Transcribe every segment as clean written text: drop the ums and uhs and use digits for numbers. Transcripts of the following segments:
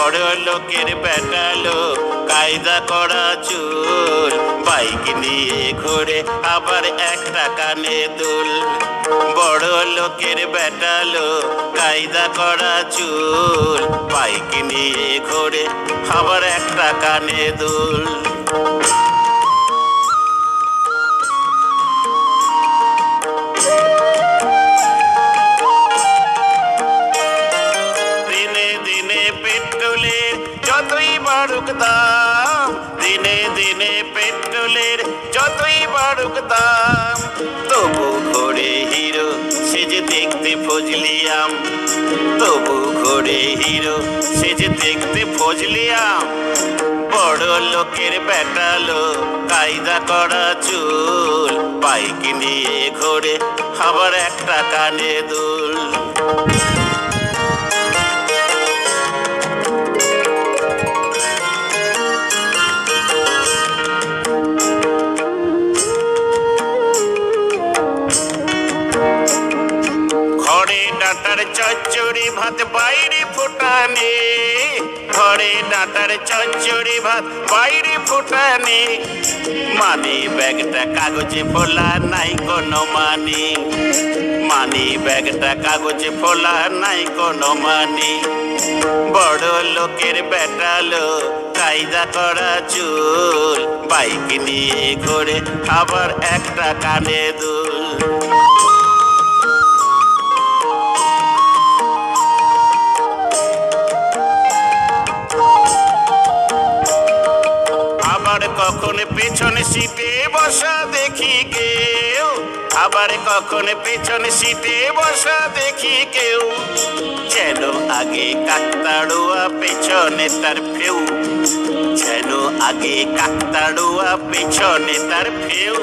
বড় লোকের বেটা লোক, কায়দা করা চুল, বাইক নিয়ে ঘুরে আবার একটা কানে দুল। বড় লোকের বেটা লোক, কায়দা করা চুল, বাইক নিয়ে ঘুরে আবার একটা কানে দুল। দিনে দিনে পেট্রোলের যতই বাড়ুক দাম, দিনে দিনে পেট্রোলের যতই বাড়ুক দাম, তবু ঘোরে হিরো সেজে দেখতে ফজলিয়াম, তবু ঘোরে হিরো সেজে দেখতে ফজলিয়াম। বড় লোকের বেটা লোক, কায়দা করা চুল, বাইক নিয়ে ঘোরে আবার একটা কানে দুল। ঘরে ডাঁটার চচ্চড়ি ভাত বাইরে ফুটানে, ঘরে ডাঁটার চচ্চড়ি ভাত বাইরে ফুটানে, মানি ব্যাগটা কাগজে ফোলা নাই কোনো মানি, মানি ব্যাগটা কাগজে ফোলা নাই কোনো মানি। বড় লোকের বেটা লোক, কায়দা করা চুল, বাইক নিয়ে ঘোরে আবার একটা কানে দুল। আবার কখন পেছনে সিটে বসা দেখি কেউ, আবার কখন পেছনে সিটে বসা দেখি কেউ, যেন আগে কাকতাড়ুয়া পেছনে তার ফেউ, যেন আগে কাকতাড়ুয়া পেছনে তার ফেউ।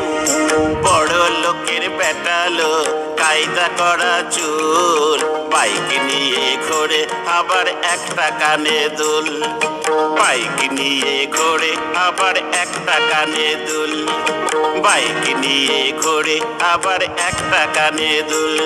বড় লোকের বেটা লোক, কায়দা করা চুল, বাইক নিয়ে ঘোরে আবার একটা কানে দুল, বাইক নিয়ে ঘোরে আবার একটা কানে দুল, বাইক নিয়ে ঘোরে আবার একটা কানে দুল।